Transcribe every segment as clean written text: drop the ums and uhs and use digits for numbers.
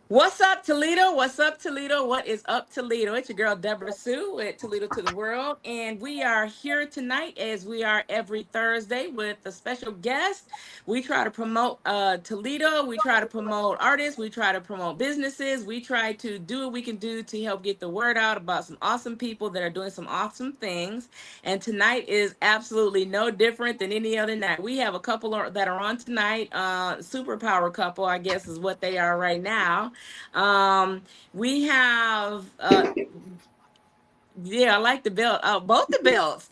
What's up, Toledo? What's up, Toledo? What is up, Toledo? It's your girl, DebraSue, with Toledo to the World. And we are here tonight, as we are every Thursday, with a special guest. We try to promote Toledo. We try to promote artists. We try to promote businesses. We try to do what we can do to help get the word out about some awesome people that are doing some awesome things. And tonight is absolutely no different than any other night. We have a couple that are on tonight. Superpower couple, I guess, is what they are right now. We have yeah, I like the belt. Both the belts.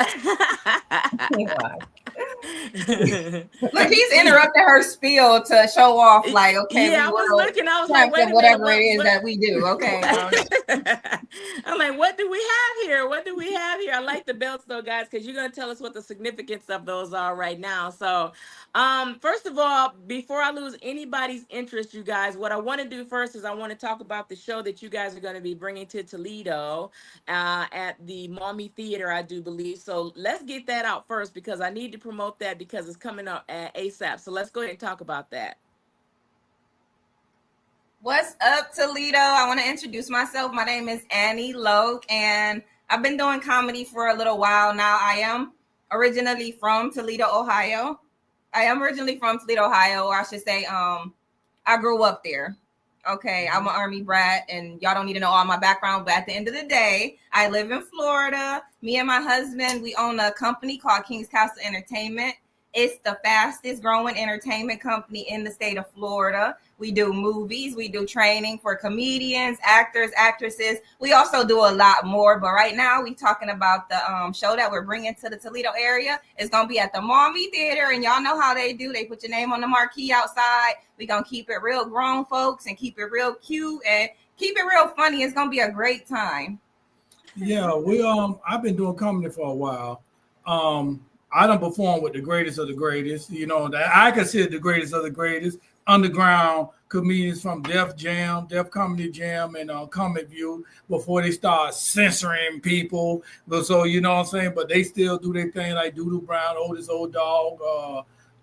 Look, he's interrupting her spiel to show off, like, okay, Yeah, we I was will looking. I was like, practice wait a minute, whatever it is what? that we do. Okay. I'm like, what do we have here? What do we have here? I like the belts though, guys, because you're gonna tell us what the significance of those are right now. So, first of all, before I lose anybody's interest, you guys, what I want to do first is I want to talk about the show that you guys are going to be bringing to Toledo, at the Mommy Theater, I do believe. So let's get that out first because I need to promote that because it's coming up ASAP. So let's go ahead and talk about that. What's up, Toledo? I want to introduce myself. My name is Annie Loke, and I've been doing comedy for a little while now. I am originally from Toledo, Ohio. Or I should say, I grew up there. Okay, I'm an Army brat, and y'all don't need to know all my background, but at the end of the day, I live in Florida. Me and my husband, we own a company called King's Castle Entertainment. It's the fastest growing entertainment company in the state of Florida. We do movies, we do training for comedians, actors, actresses. We also do a lot more, but right now we talking about the show that we're bringing to the Toledo area. It's gonna be at the Mommy Theater, and y'all know how they do. They put your name on the marquee outside. We gonna keep it real grown, folks, and keep it real cute and keep it real funny. It's gonna be a great time. Yeah, we I've been doing comedy for a while. I don't perform with the greatest of the greatest. You know that I consider the greatest of the greatest underground comedians from Def Jam, Def Comedy Jam, and Comic View before they start censoring people. But so you know what I'm saying. But they still do their thing like Doodoo Brown, Otis Old Dog,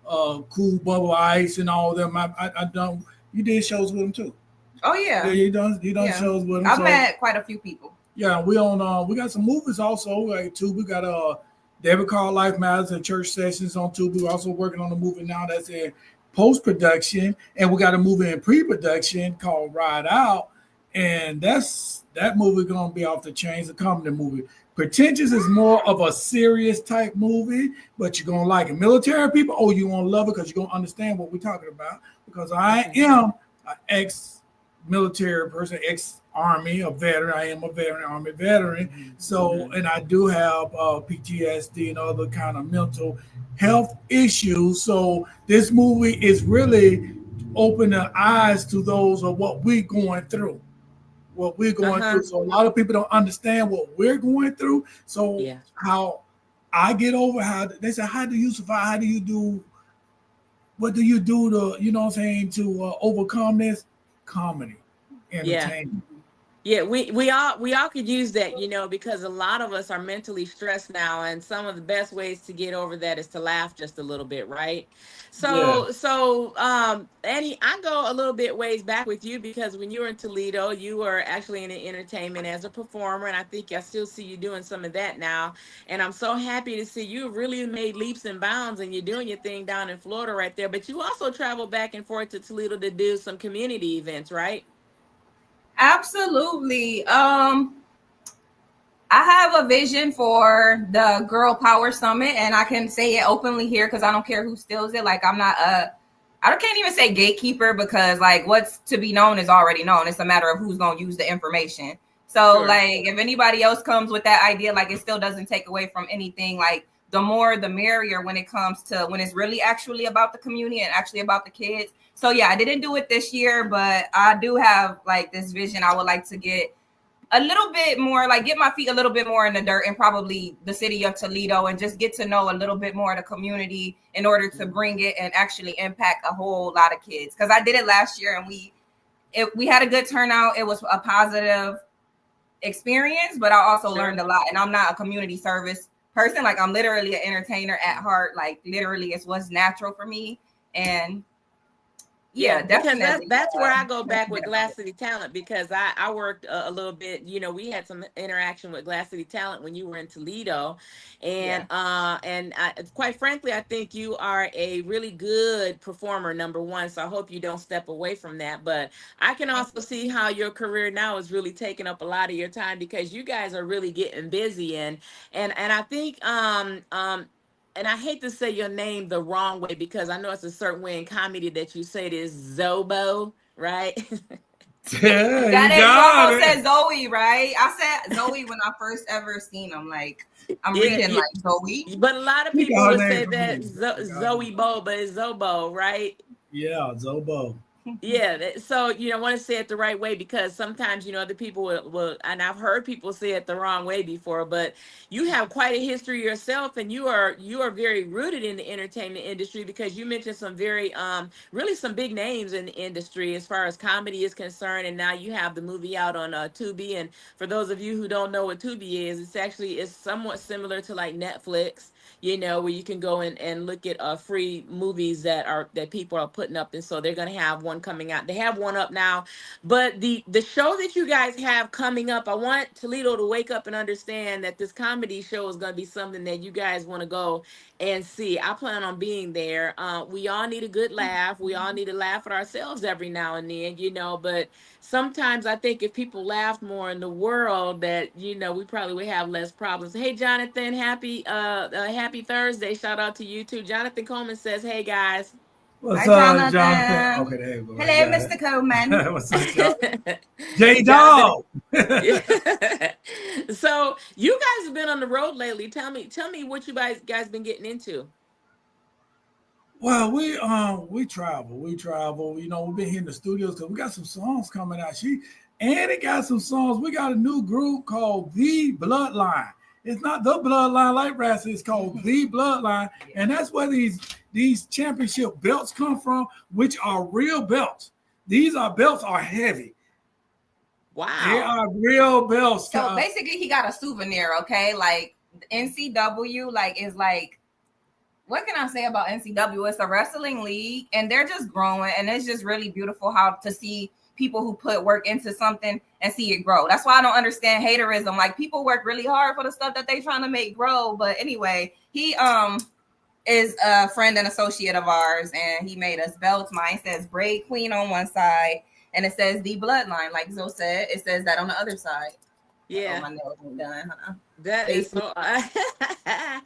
Cool Bubble Ice, and all of them. I done. You did shows with them too. Oh yeah, Yeah, you done yeah. shows with them. I've met quite a few people. Yeah, we got some movies also like too. We got David Carl Life Matters and Church Sessions on Tubi. We're also working on a movie now that's in post production, and we got a movie in pre production called Ride Out, and that movie gonna be off the chains. A comedy movie. Pretentious is more of a serious type movie, but you're gonna like it. Military people, oh, you gonna love it because you're gonna understand what we're talking about. Because I am an ex-military person, ex-army, a veteran. I am a veteran, army veteran. So, and I do have PTSD and other kind of mental health issues. So, this movie is really opening eyes to those of what we're going through. What we're going Uh-huh. through. So, a lot of people don't understand what we're going through. So, Yeah. how I get over how they say, how do you survive? How do you do? What do you do to, you know what I'm saying, to overcome this? Comedy, Yeah. entertainment. Yeah, we all could use that, because a lot of us are mentally stressed now, and some of the best ways to get over that is to laugh just a little bit, right? Yeah. So Annie, I go a little bit ways back with you because when you were in Toledo, you were actually in the entertainment as a performer, and I think I still see you doing some of that now. And I'm so happy to see you really made leaps and bounds, and you're doing your thing down in Florida right there. But you also travel back and forth to Toledo to do some community events, right? Absolutely. I have a vision for the Girl Power Summit, and I can say it openly here because I don't care who steals it. Like, I can't even say gatekeeper because, like, what's to be known is already known. It's a matter of who's going to use the information. So, Sure. like, if anybody else comes with that idea, like, it still doesn't take away from anything. Like, the more the merrier when it comes to when it's really actually about the community and actually about the kids. So, yeah, I didn't do it this year, but I do have, like, this vision. I would like to get a little bit more, like get my feet a little bit more in the dirt and probably the city of Toledo and just get to know a little bit more of the community in order to bring it and actually impact a whole lot of kids. Because I did it last year and we had a good turnout. It was a positive experience, but I also learned a lot. And I'm not a community service person. Like, I'm literally an entertainer at heart. Like, literally it's what's natural for me. And Yeah, because definitely. that's where I go back with Glass City Talent, because I worked a little bit. We had some interaction with Glass City Talent when you were in Toledo, Yeah. and quite frankly, I think you are a really good performer, number one. So I hope you don't step away from that. But I can Thank also you. see how your career now is really taking up a lot of your time, because you guys are really getting busy, and I think and I hate to say your name the wrong way, because I know it's a certain way in comedy that you say it is Zobo, right? Yeah, That you is got almost it. said Zoe, right? I said Zoe when I first ever seen him. Like I'm Yeah, reading yeah. like Zoe. But a lot of We people got her would name say from that here. We got her name. Zoe Bo, but it's Zobo, right? Yeah, Zobo. Yeah, so want to say it the right way, because sometimes other people will, and I've heard people say it the wrong way before. But you have quite a history yourself, and you are very rooted in the entertainment industry, because you mentioned some very really some big names in the industry as far as comedy is concerned. And now you have the movie out on Tubi, and for those of you who don't know what Tubi is, it's somewhat similar to like Netflix, where you can go and look at free movies that people are putting up. And so they're going to have one coming out. They have one up now, but the show that you guys have coming up, I want Toledo to wake up and understand that this comedy show is going to be something that you guys want to go and see. I plan on being there. We all need a good laugh. We all need to laugh at ourselves every now and then, but sometimes I think if people laughed more in the world, that we probably would have less problems. Hey Jonathan, happy Thursday. Shout out to you too. Jonathan Coleman says, hey guys. What's Hi, up, Jonathan? Jonathan. Okay, there you go. I Hello, got Mr. Coleman. it. What's up, Jonathan? J Jonathan. Dog. Yeah. So you guys have been on the road lately. Tell me what you guys been getting into. Well, we travel. We travel. We've been here in the studios because we got some songs coming out. It got some songs. We got a new group called The Bloodline. It's not the Bloodline like Brass. It's called The Bloodline, and that's where these championship belts come from, which are real belts. These belts are heavy. They Wow. are real belts. So basically, he got a souvenir. Okay, like NCW, like is like. What can I say about NCW? It's a wrestling league, and they're just growing, and it's just really beautiful how to see people who put work into something and see it grow. That's why I don't understand haterism. Like people work really hard for the stuff that they trying to make grow. But anyway, he is a friend and associate of ours, and he made us belts. Mine says Braid Queen on one side, and it says The Bloodline. Like Zoe said, it says that on the other side. Yeah. Oh, my nails ain't done, huh? That is so that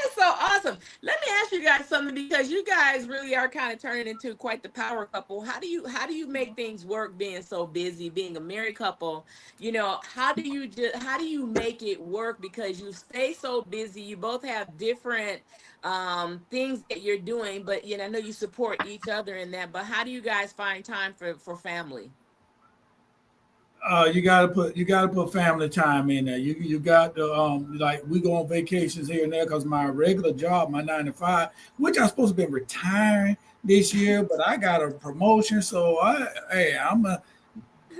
is so awesome. Let me ask you guys something, because you guys really are kind of turning into quite the power couple. How do you make things work, being so busy, being a married couple? How do you make it work, because you stay so busy, you both have different things that you're doing, but I know you support each other in that. But how do you guys find time for family? You gotta put family time in there. You got to like we go on vacations here and there because my regular job, my 9 to 5, which I'm supposed to be retiring this year, but I got a promotion, so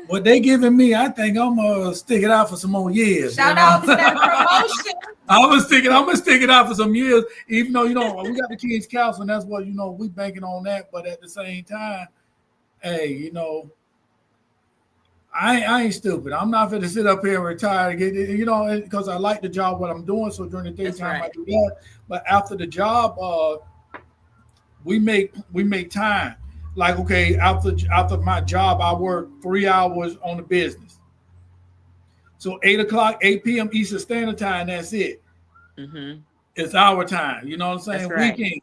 what they giving me, I think I'm gonna stick it out for some more years. Shout out to that promotion. I'm gonna stick it out for some years, even though we got the kids' council, and that's what we banking on that. But at the same time, hey, I ain't stupid. I'm not going to sit up here and retire and get because I like the job what I'm doing. So during the That's daytime I right. do that. But after the job, we make time. Like okay, after my job, I work 3 hours on the business. So 8 o'clock, 8 p.m. Eastern Standard Time. That's it. Mm-hmm. It's our time. You know what I'm That's saying? right. Weekend.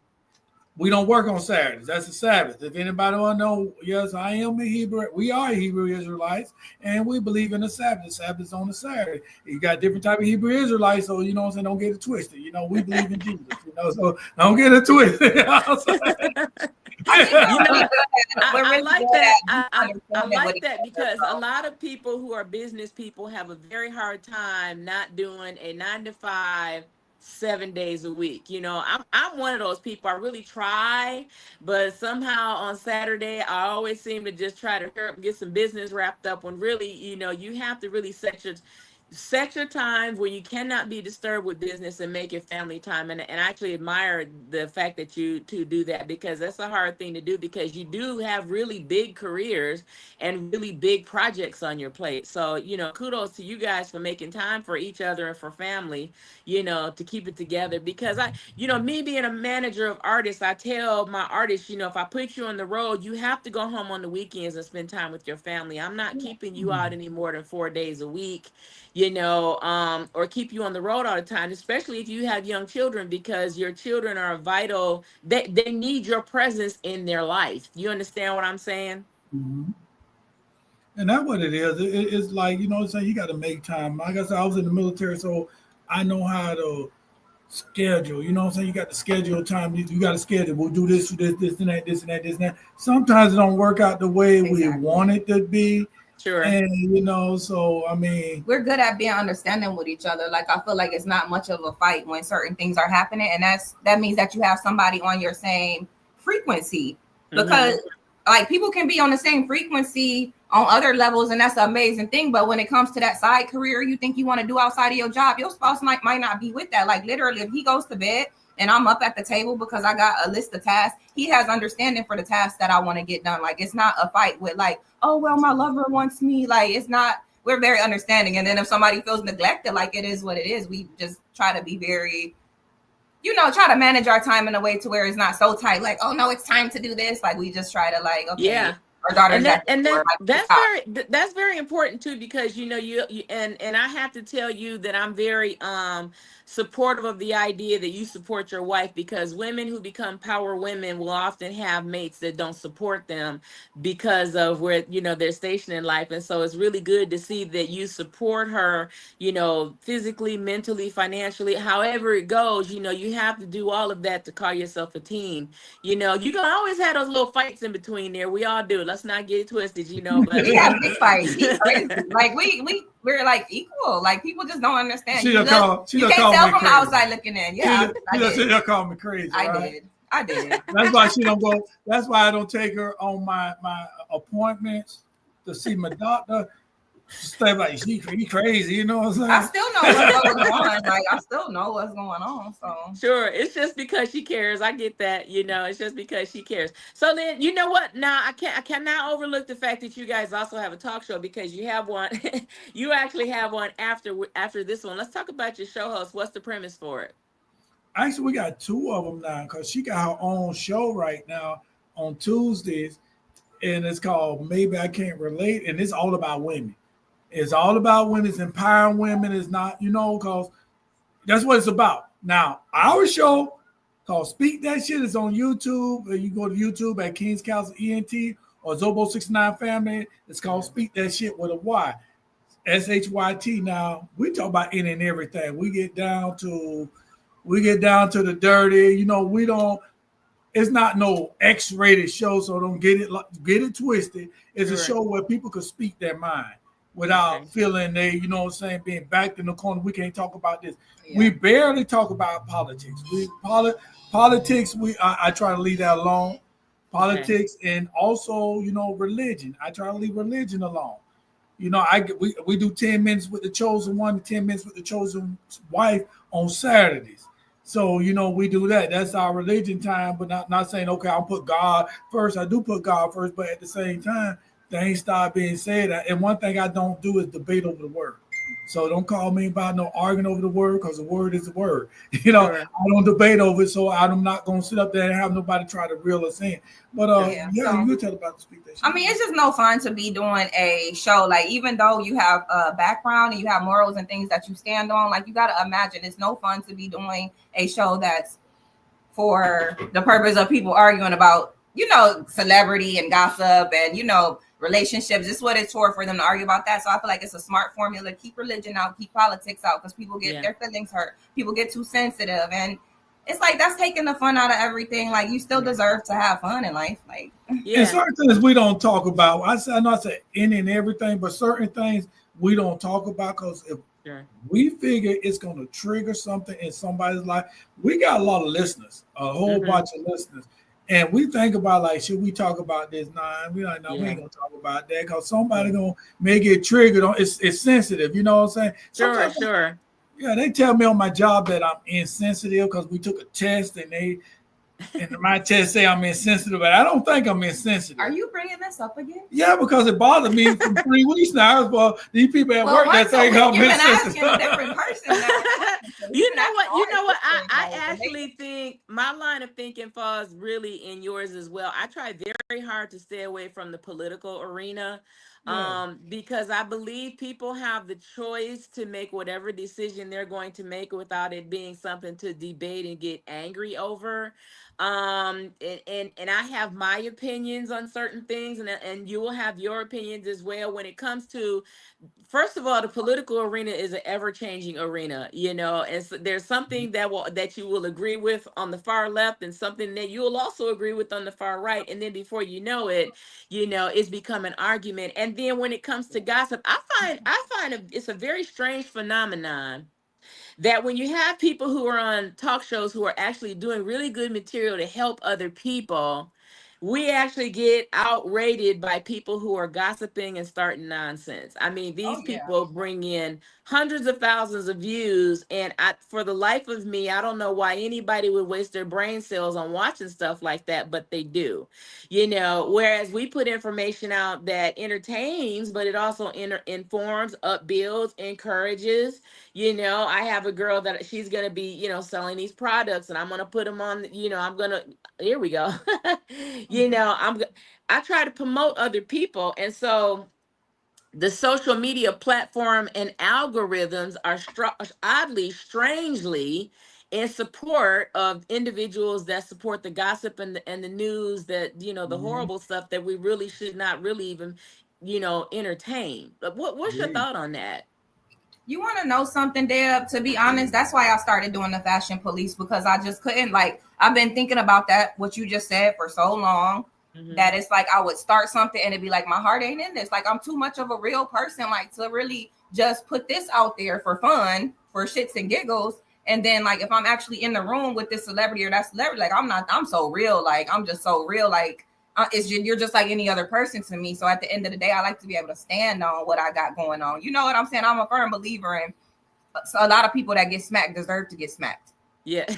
We don't work on Saturdays. That's the Sabbath. If anybody want to know, yes, I am a Hebrew. We are Hebrew Israelites, and we believe in the Sabbath. The Sabbath is on the Saturday. You got different type of Hebrew Israelites, so what I'm saying, don't get it twisted. We believe in Jesus. So don't get it twisted. I think You we're really know, good. We're I really like good that. at I understanding what like each that, other. because a lot of people who are business people have a very hard time not doing a 9 to 5, 7 days a week. I'm one of those people. I really try, but somehow on Saturday I always seem to just try to hurry up and get some business wrapped up, when really, you have to really set set your times where you cannot be disturbed with business and make your family time. And I actually admire the fact that you to do that, because that's a hard thing to do, because you do have really big careers and really big projects on your plate. So, kudos to you guys for making time for each other and for family, to keep it together. Because me being a manager of artists, I tell my artists, if I put you on the road, you have to go home on the weekends and spend time with your family. I'm not keeping you out any more than 4 days a week, or keep you on the road all the time, especially if you have young children, because your children are vital. They need your presence in their life. You understand what I'm saying? Mhm. And that's what it is. It's like, what I'm saying, you got to make time. Like I said, I was in the military, so I know how to schedule. You know what I'm saying? You got to schedule time. You got to schedule. We'll do this, this, and that, this, and that, this, and that. Sometimes it don't work out the way we want it to be. Sure. And, so, I mean. We're good at being understanding with each other. Like, I feel like it's not much of a fight when certain things are happening. And that means that you have somebody on your same frequency. Because, like, people can be on the same frequency on other levels, and that's an amazing thing. But when it comes to that side career you think you want to do outside of your job, your spouse might not be with that. Like, literally, if he goes to bed and I'm up at the table because I got a list of tasks, he has understanding for the tasks that I want to get done. Like, it's not a fight with like, oh, well, my lover wants me. Like, it's not. We're very understanding. And then if somebody feels neglected, like, it is what it is. We just try to be very, try to manage our time in a way to where it's not so tight. Like, oh no, it's time to do this. Like, we just try to like, okay. Yeah. Our daughter, that's very important too, because you and I have to tell you that I'm very supportive of the idea that you support your wife, because women who become power women will often have mates that don't support them because of where their station in life. And so it's really good to see that you support her, physically, mentally, financially, however it goes. You have to do all of that to call yourself a team. You're gonna always have those little fights in between there. We all do. Let's not get it twisted, but we have big fights. Like we're like equal. Like, people just don't understand. You can't tell from the outside looking in. Yeah, she'll call me crazy. I did. That's why she don't go. That's why I don't take her on my appointments to see my doctor. Stay like she crazy, you know what I'm saying? I still know what's going on. Like, I still know what's going on. So sure, it's just because she cares. I get that. It's just because she cares. So then, you know what? Now I cannot overlook the fact that you guys also have a talk show, because you have one. You actually have one after this one. Let's talk about your show host. What's the premise for it? Actually, we got two of them now, because she got her own show right now on Tuesdays, and it's called Maybe I Can't Relate, and it's all about women. It's all about women. It's empowering women. It's not, because that's what it's about. Now, our show called Speak That Shit is on YouTube. You go to YouTube at King's Council ENT or Zobo 69 Family. It's called Speak That Shit with a Y. SHYT. Now, we talk about any and everything. We get down to the dirty. We don't. It's not no X-rated show, so don't get it twisted. It's a show where people can speak their mind without feeling being backed in the corner. We can't talk about this. Yeah. We barely talk about politics. Politics. I try to leave that alone. Politics and also religion. I try to leave religion alone. We do 10 minutes with the chosen one, 10 minutes with the chosen wife on Saturdays. So, we do that. That's our religion time, but not saying, okay, I'll put God first. I do put God first, but at the same time, things start being said. And one thing I don't do is debate over the word. So don't call me about no arguing over the word, because the word is the word. I don't debate over it, so I'm not going to sit up there and have nobody try to reel us in. But you can tell about the Speak That Shit. I mean, it's just no fun to be doing a show. Like, even though you have a background and you have morals and things that you stand on, like, you got to imagine it's no fun to be doing a show that's for the purpose of people arguing about, celebrity and gossip and, relationships. It's what it's for them to argue about that. So I feel like it's a smart formula. Keep religion out, keep politics out, because people get their feelings hurt. People get too sensitive, and it's like that's taking the fun out of everything. Like, you still deserve to have fun in life. Like, and certain things we don't talk about. I know I said any and everything, but certain things we don't talk about, because if we figure it's going to trigger something in somebody's life. We got a lot of listeners, a whole bunch of listeners. And we think about like, should we talk about this? Nah, we like, no, we ain't gonna talk about that because somebody gonna may get triggered on. It's sensitive, you know what I'm saying? Sure, Sometimes, sure. yeah, they tell me on my job that I'm insensitive because we took a test and my test say I'm insensitive, but I don't think I'm insensitive. Are you bringing this up again? Yeah, because it bothered me for 3 weeks now. Well, these people at work that say I'm you've been insensitive. asking a different person now. You know what? I actually think my line of thinking falls really in yours as well. I try very hard to stay away from the political arena. Yeah. Because I believe people have the choice to make whatever decision they're going to make without it being something to debate and get angry over. And I have my opinions on certain things, and you will have your opinions as well when it comes to, first of all, the political arena is an ever-changing arena, and so there's something that you will agree with on the far left and something that you will also agree with on the far right, and then before you know it, it's become an argument. And then when it comes to gossip, I find it's a very strange phenomenon that when you have people who are on talk shows who are actually doing really good material to help other people, we actually get outrated by people who are gossiping and starting nonsense. I mean, these people bring in hundreds of thousands of views, and for the life of me, I don't know why anybody would waste their brain cells on watching stuff like that, but they do. Whereas we put information out that entertains, but it also informs, upbuilds, encourages. I have a girl that she's going to be, selling these products, and I'm going to put them on, here we go. I try to promote other people. And so the social media platform and algorithms are oddly, strangely in support of individuals that support the gossip and the news that, the horrible stuff that we really should not really even, entertain. But what's your thought on that? You want to know something, Deb? To be honest, that's why I started doing the fashion police, because I just couldn't, I've been thinking about that, what you just said, for so long, that it's like I would start something and it'd be like, my heart ain't in this. Like, I'm too much of a real person, to really just put this out there for fun, for shits and giggles. And then, if I'm actually in the room with this celebrity or that celebrity, I'm so real. I'm just so real. You're just like any other person to me. So at the end of the day, I like to be able to stand on what I got going on. You know what I'm saying? I'm a firm believer in, so a lot of people that get smacked deserve to get smacked. Yeah. I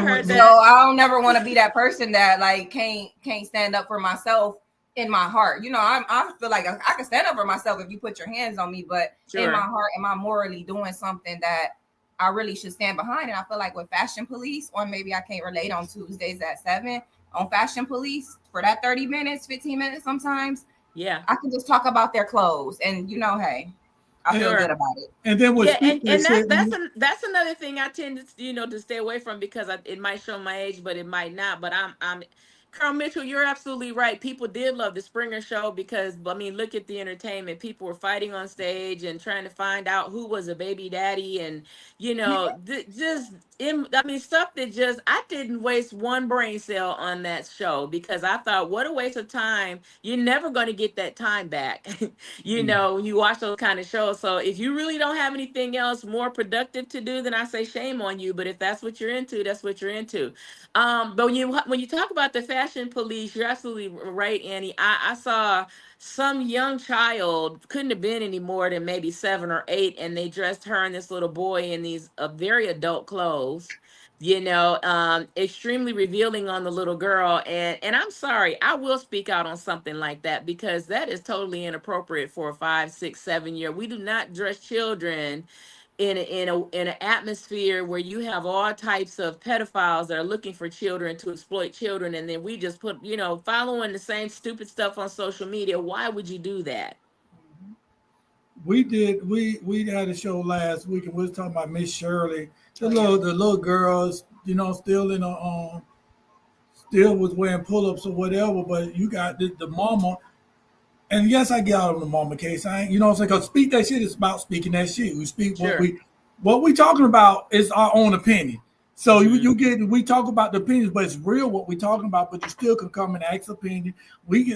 heard that. So I don't never want to be that person that can't stand up for myself in my heart. I feel like I can stand up for myself if you put your hands on me, but in my heart, am I morally doing something that I really should stand behind? And I feel like with Fashion Police, or maybe I can't relate, on Tuesdays at 7 on Fashion Police, for that 30 minutes, 15 minutes sometimes, I can just talk about their clothes, and hey, I feel good about it. And then that's another thing I tend to to stay away from, because it might show my age, but it might not. But I'm Carl Mitchell, you're absolutely right. People did love the Springer Show because, look at the entertainment. People were fighting on stage and trying to find out who was a baby daddy, and stuff that I didn't waste one brain cell on that show, because I thought, what a waste of time. You're never going to get that time back. When you watch those kind of shows. So if you really don't have anything else more productive to do, then I say shame on you. But if that's what you're into, that's what you're into. But when you talk about the Fashion Police, you're absolutely right, Annie. I saw some young child, couldn't have been any more than maybe 7 or 8, and they dressed her and this little boy in these very adult clothes, extremely revealing on the little girl. And I'm sorry, I will speak out on something like that, because that is totally inappropriate for a 5, 6, 7 year. We do not dress children in an atmosphere where you have all types of pedophiles that are looking for children to exploit children, and then we just put following the same stupid stuff on social media. Why would you do that? We had a show last week, and we was talking about Miss Shirley, the little girls, still in a still was wearing pull-ups or whatever, but you got the mama. And yes, I get out on the mama case. I ain't, what I'm saying? Because speak that shit is about speaking that shit. We speak what we talking about is our own opinion. So we talk about the opinions, but it's real what we talking about. But you still can come and ask opinion.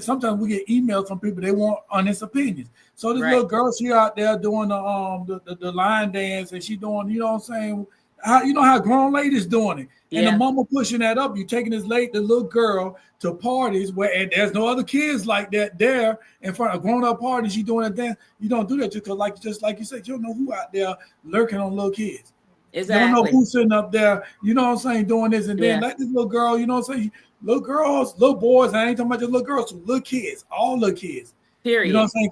Sometimes we get emails from people, they want honest opinions. So this little girl, she out there doing the line dance, and she doing, How you know how grown ladies doing it, and the Yeah. mama pushing that up. You taking this the little girl to parties where and there's no other kids like that there in front of grown up parties. You doing a dance. You don't do that because just like you said, you don't know who out there lurking on little kids. You don't know Exactly. who's sitting up there. You know what I'm saying, doing this and then Yeah. let this little girl. You know what I'm saying. Little girls, little boys. I ain't talking about just little girls. So little kids, all little kids. You know what I'm Period. saying?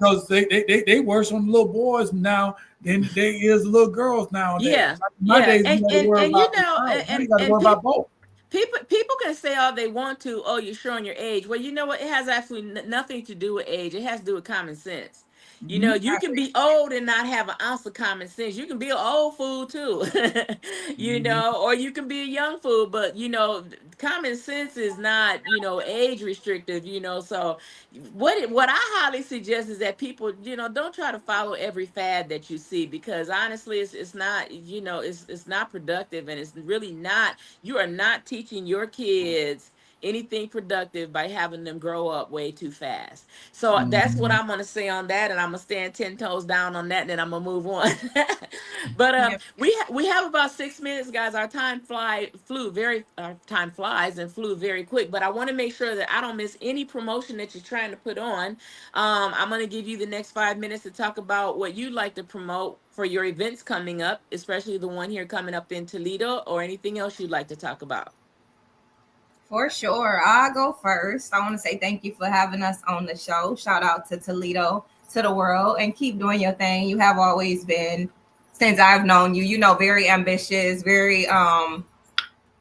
Because they worse on the little boys now than they is little girls nowadays. Yeah. Like in my Yeah. days, you had to worry And you about the know, girls. Now you got to and worry about both. people can say all they want to, oh, you're showing your age. Well, you know what? It has absolutely nothing to do with age. It has to do with common sense. You know, Mhm. you can be old and not have an ounce of common sense. You can be an old fool too, you Mhm. know, or you can be a young fool. But you know, common sense is not, you know, age restrictive. You know, so what I highly suggest is that people, you know, don't try to follow every fad that you see, because honestly, it's not, you know, it's not productive, and it's really not. You are not teaching your kids anything productive by having them grow up way too fast. So that's what Mhm. I'm gonna say on that, and I'm gonna stand 10 toes down on that, and then I'm gonna move on. But Yep. we have about 6 minutes, guys. Our time flew very. Our time flies and flew very quick. But I want to make sure that I don't miss any promotion that you're trying to put on. I'm gonna give you the next 5 minutes to talk about what you'd like to promote for your events coming up, especially the one here coming up in Toledo, or anything else you'd like to talk about. For sure. I'll go first. I want to say thank you for having us on the show. Shout out to Toledo, to the world, and keep doing your thing. You have always been, since I've known you, you know, very ambitious, very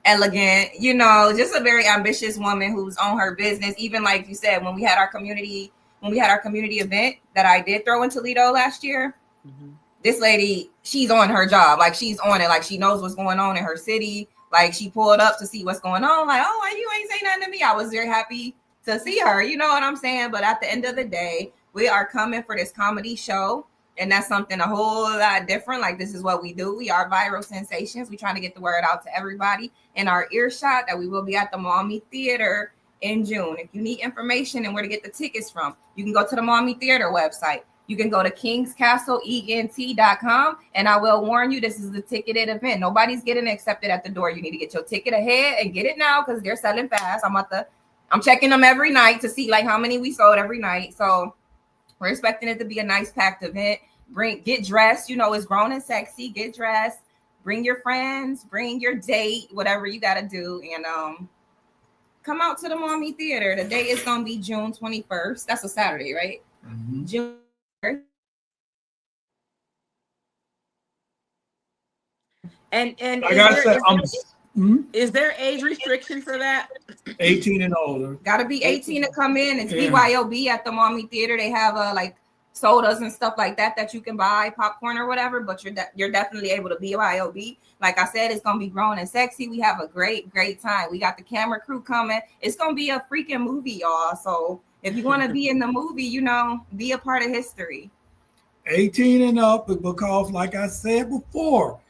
elegant, you know, just a very ambitious woman who's on her business. Even like you said, when we had our community event that I did throw in Toledo last year, Mhm. this lady, she's on her job. Like she's on it. Like she knows what's going on in her city. Like she pulled up to see what's going on. Like, oh, why you ain't say nothing to me? I was very happy to see her. You know what I'm saying? But at the end of the day, we are coming for this comedy show. And that's something a whole lot different. Like this is what we do. We are viral sensations. We trying to get the word out to everybody in our earshot that we will be at the Mommy Theater in June. If you need information and where to get the tickets from, you can go to the Mommy Theater website. You can go to kingscastleent.com, and I will warn you, this is the ticketed event. Nobody's getting accepted at the door. You need to get your ticket ahead and get it now because they're selling fast. I'm checking them every night to see like how many we sold every night. So we're expecting it to be a nice packed event. Get dressed. You know, it's grown and sexy. Get dressed. Bring your friends. Bring your date. Whatever you got to do, and come out to the Mommy Theater. The date is gonna be June 21st. That's a Saturday, right? Mhm. June 1st. And Like I said, is there age restriction for that? 18 and older. Got to be 18 to 18. come in. It's Yeah. BYOB at the Mommy Theater. They have like sodas and stuff like that you can buy, popcorn or whatever. But you're definitely able to BYOB. Like I said, it's gonna be grown and sexy. We have a great time. We got the camera crew coming. It's gonna be a freaking movie, y'all. So if you want to be in the movie, you know, be a part of history. 18 and up, because like I said before,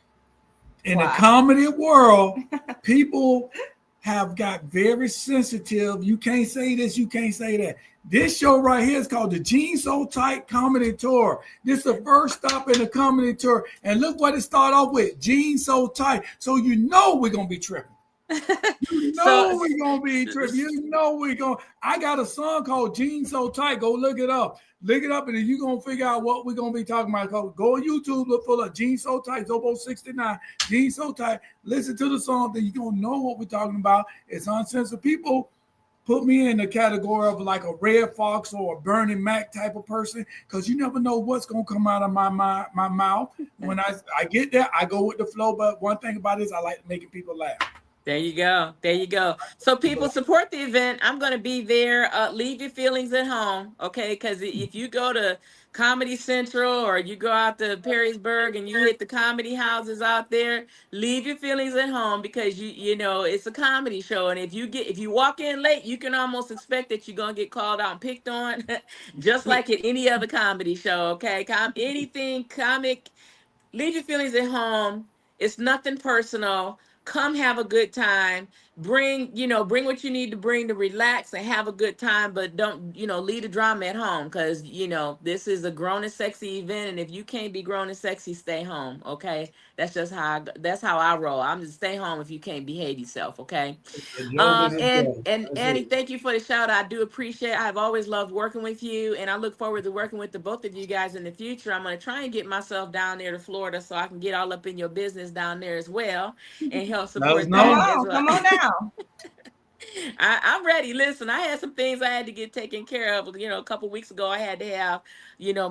in the Why? comedy world, people have got very sensitive. You can't say this, you can't say that. This show right here is called the Jeans So Tight Comedy Tour. This is the first stop in the comedy tour. And look what it started off with, Jeans So Tight. So you know we're going to be tripping. You So know we're going to be tripping. You know we're going to. I got a song called Jeans So Tight. Go look it up. Look it up, and then you're going to figure out what we're going to be talking about. Go on YouTube, look for Jeans So Tight, Zobo 69, Jeans So Tight. Listen to the song, then you're going to know what we're talking about. It's uncensored. People put me in the category of like a Red Fox or a Bernie Mac type of person, because you never know what's going to come out of my mouth. When I get there, I go with the flow. But one thing about it is I like making people laugh. there you go. There you go. So people support the event. I'm going to be there. Leave your feelings at home, okay? Because if you go to Comedy Central or you go out to Perrysburg and you hit the comedy houses out there, leave your feelings at home, because you know it's a comedy show, and if you walk in late, you can almost expect that you're gonna get called out and picked on, just like at any other comedy show. Okay, anything comic. Leave your feelings at home. It's nothing personal. Come have a good time. bring, bring what you need to bring to relax and have a good time, but don't, leave the drama at home, because, this is a grown and sexy event. And if you can't be grown and sexy, stay home. Okay. That's just that's how I roll. I'm just stay home if you can't behave yourself. Okay. Enjoy this And together. and That's Annie, it. thank you for the shout. I do appreciate it. I've always loved working with you, and I look forward to working with the both of you guys in the future. I'm going to try and get myself down there to Florida so I can get all up in your business down there as well and help Let us support Come that know. as on, well. come on now. I'm ready. Listen, I had some things I had to get taken care of. A couple weeks ago, I had to have,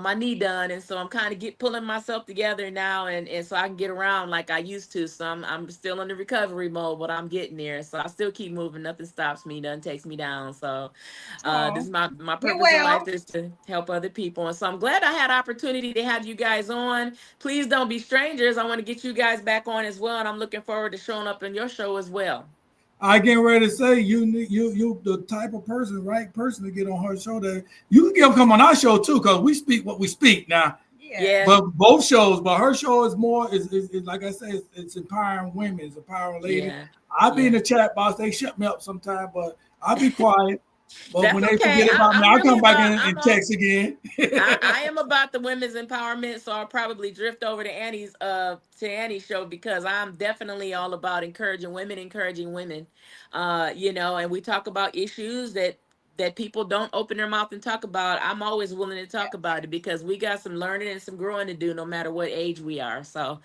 my knee done, and so I'm kind of pulling myself together now, and so I can get around like I used to. So I'm still in the recovery mode, but I'm getting there. So I still keep moving. Nothing stops me. Nothing takes me down. So, this Oh, is my get purpose in life, well. is to help other people, and so I'm glad I had opportunity to have you guys on. Please don't be strangers. I want to get you guys back on as well, and I'm looking forward to showing up in your show as well. I get ready to say you the type of person, right person to get on her show. That you can get come on our show too, because we speak what we speak now. Yeah. Yeah. But both shows, but her show is more is like I said, it's empowering women, it's empowering ladies. Yeah. I be in Yeah. the chat box, they shut me up sometimes, but I'll be quiet. But That's when they okay. forget about me, I'm I'll really come back about and text again. I am about the women's empowerment, so I'll probably drift over to Annie's show, because I'm definitely all about encouraging women. And we talk about issues that people don't open their mouth and talk about. I'm always willing to talk about it, because we got some learning and some growing to do no matter what age we are. So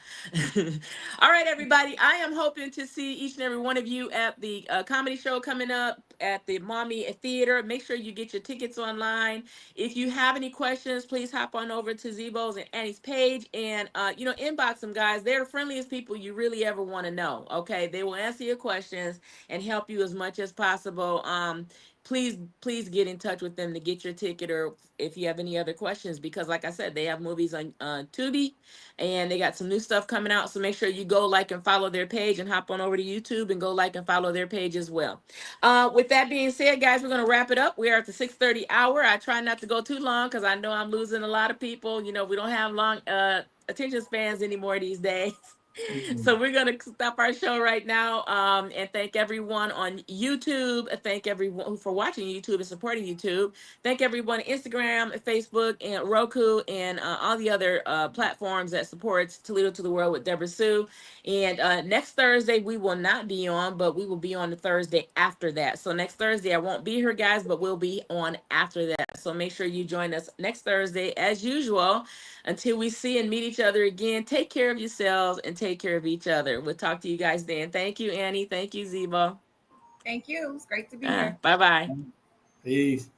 all right, everybody. I am hoping to see each and every one of you at the comedy show coming up at the Mommy Theater. Make sure you get your tickets online. If you have any questions, please hop on over to Zebo's and Annie's page, and inbox them, guys. They're the friendliest people you really ever want to know. Okay, they will answer your questions and help you as much as possible. Please get in touch with them to get your ticket, or if you have any other questions, because like I said, they have movies on Tubi, and they got some new stuff coming out. So make sure you go like and follow their page, and hop on over to YouTube and go like and follow their page as well. With that being said, guys, we're gonna wrap it up. We are at the 6:30 hour. I try not to go too long, because I know I'm losing a lot of people. We don't have long attention spans anymore these days. So we're gonna stop our show right now, and thank everyone on YouTube. Thank everyone for watching YouTube and supporting YouTube. Thank everyone on Instagram, Facebook, and Roku, and all the other platforms that supports Toledo to the World with DebraSue. And next Thursday we will not be on, but we will be on the Thursday after that. So next Thursday I won't be here, guys, but we'll be on after that. So make sure you join us next Thursday as usual. Until we see and meet each other again, take care of yourselves and take care of each other. We'll talk to you guys then. Thank you, Annie. Thank you, Zebo. Thank you. It's great to be here. Bye bye. Peace.